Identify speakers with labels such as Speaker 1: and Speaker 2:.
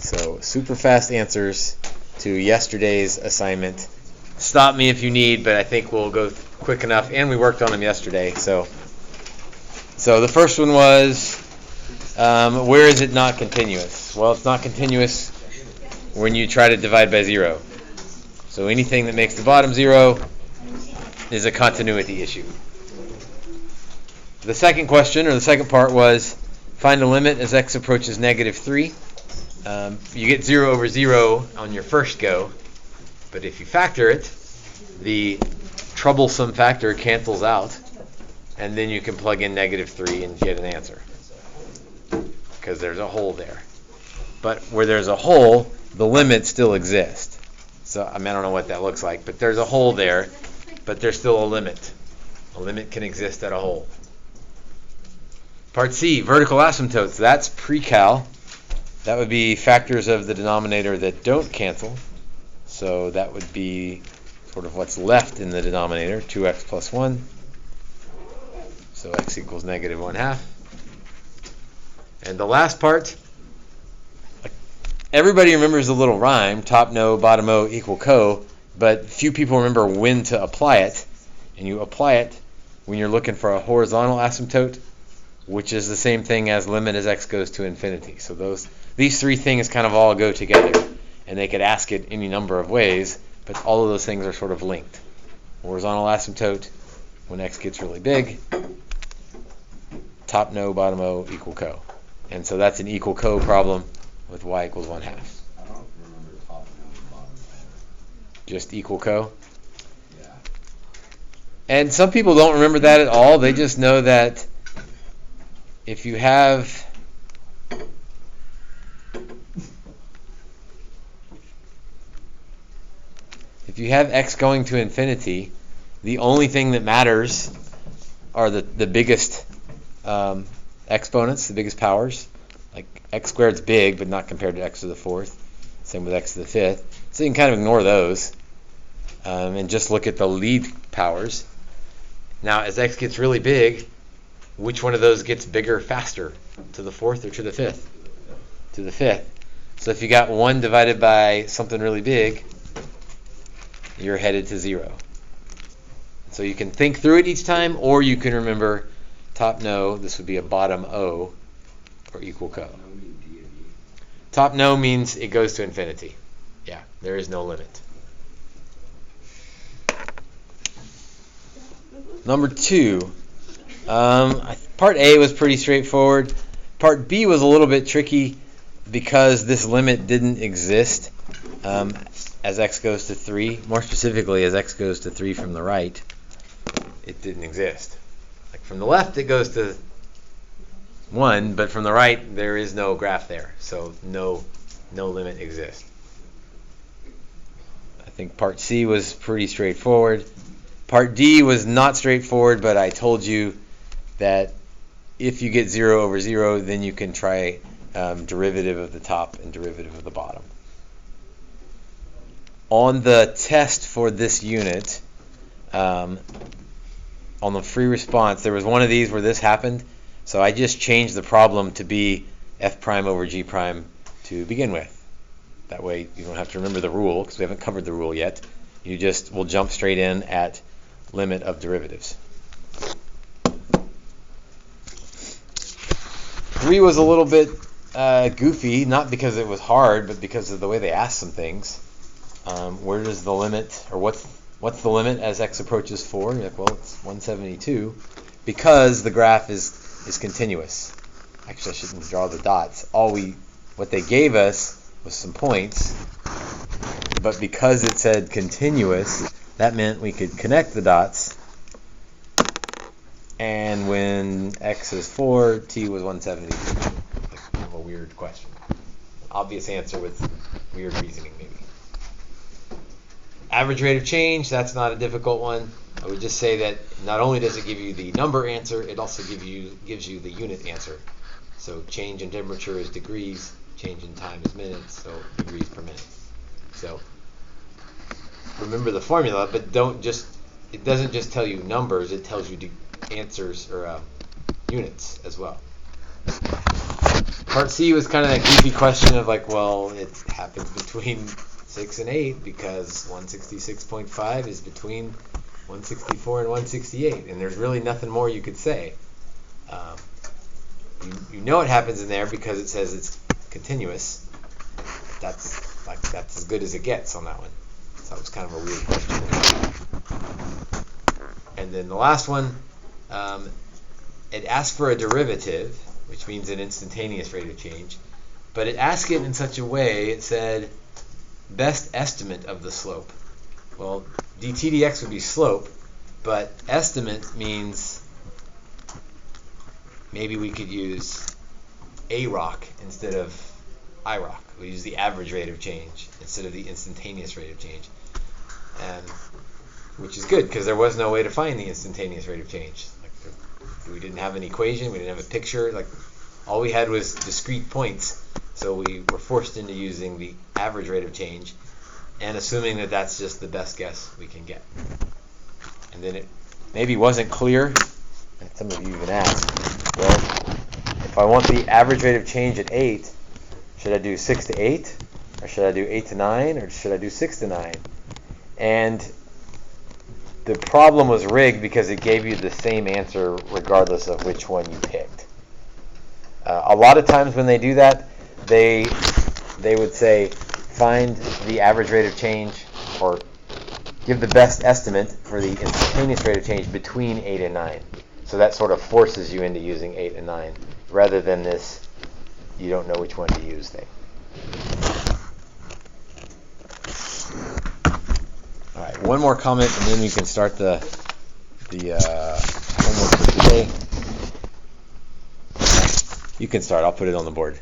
Speaker 1: So super fast answers to yesterday's assignment. Stop me if you need, but I think we'll go quick enough, and we worked on them yesterday. So the first one was, where is it not continuous? Well, it's not continuous when you try to divide by 0. So anything that makes the bottom 0 is a continuity issue. The second question, or the second part, was find a limit as x approaches -3. You get 0 over 0 on your first go, but if you factor it, the troublesome factor cancels out, and then you can plug in -3 and get an answer, because there's a hole there. But where there's a hole, the limit still exists. So I don't know what that looks like, but there's a hole there, but there's still a limit. A limit can exist at a hole. Part C, vertical asymptotes. That's pre-cal. That would be factors of the denominator that don't cancel. So that would be sort of what's left in the denominator, 2x plus 1. So x equals -1/2. And the last part, everybody remembers the little rhyme, top no, bottom o equal co, but few people remember when to apply it. And you apply it when you're looking for a horizontal asymptote, which is the same thing as limit as x goes to infinity. So these three things kind of all go together, and they could ask it any number of ways, but all of those things are sort of linked. Horizontal asymptote when x gets really big, top no, bottom o equal co. And so that's an equal co problem with y equals 1/2.
Speaker 2: I don't remember top and bottom.
Speaker 1: Just equal co?
Speaker 2: Yeah.
Speaker 1: And some people don't remember that at all. They just know that if you have x going to infinity, the only thing that matters are the biggest exponents, the biggest powers. Like x squared's big, but not compared to x to the 4th. Same with x to the 5th. So you can kind of ignore those and just look at the lead powers. Now, as x gets really big, which one of those gets bigger faster? To the 4th or to the 5th? To the 5th. So if you got 1 divided by something really big, you're headed to 0. So you can think through it each time, or you can remember top no, this would be a bottom o, or equal co. Top no means it goes to infinity. Yeah, there is no limit. Number 2. Part A was pretty straightforward. Part B was a little bit tricky because this limit didn't exist as x goes to 3. More specifically, as x goes to 3 from the right, it didn't exist. Like from the left, it goes to 1, but from the right, there is no graph there, so no limit exists. I think part C was pretty straightforward. Part D was not straightforward, but I told you that if you get 0 over 0, then you can try derivative of the top and derivative of the bottom. On the test for this unit, on the free response, there was one of these where this happened, so I just changed the problem to be f prime over g prime to begin with. That way you don't have to remember the rule, because we haven't covered the rule yet. You just will jump straight in at limit of derivatives. 3 was a little bit goofy, not because it was hard, but because of the way they asked some things. Where does the limit, or what's the limit as x approaches 4? You're like, well, it's 172, because the graph is continuous. Actually, I shouldn't draw the dots. What they gave us was some points, but because it said continuous, that meant we could connect the dots, and when x is 4, t was 172. Like, kind of a weird question. Obvious answer with weird reasoning, maybe. Average rate of change, that's not a difficult one. I would just say that not only does it give you the number answer, it also gives you the unit answer. So change in temperature is degrees, change in time is minutes, so degrees per minute. So remember the formula, but it doesn't just tell you numbers, it tells you answers or units as well. Part C was kind of that goofy question of like, well, it happens between 6 and 8 because 166.5 is between 164 and 168, and there's really nothing more you could say. You know it happens in there because it says it's continuous. That's as good as it gets on that one. So that was kind of a weird question. And then the last one, it asked for a derivative, which means an instantaneous rate of change, but it asked it in such a way, it said best estimate of the slope. Well, dt dx would be slope, but estimate means maybe we could use AROC instead of IROC. We use the average rate of change instead of the instantaneous rate of change, and which is good because there was no way to find the instantaneous rate of change. We didn't have an equation, we didn't have a picture, all we had was discrete points, so we were forced into using the average rate of change and assuming that that's just the best guess we can get. And then it maybe wasn't clear, and some of you even asked, well, if I want the average rate of change at 8, should I do 6 to 8, or should I do 8 to 9, or should I do 6 to 9? And the problem was rigged because it gave you the same answer regardless of which one you picked. A lot of times when they do that, they would say, find the average rate of change, or give the best estimate for the instantaneous rate of change between 8 and 9. So that sort of forces you into using 8 and 9, rather than this, you don't know which one to use thing. All right, one more comment, and then we can start the homework for today. You can start. I'll put it on the board.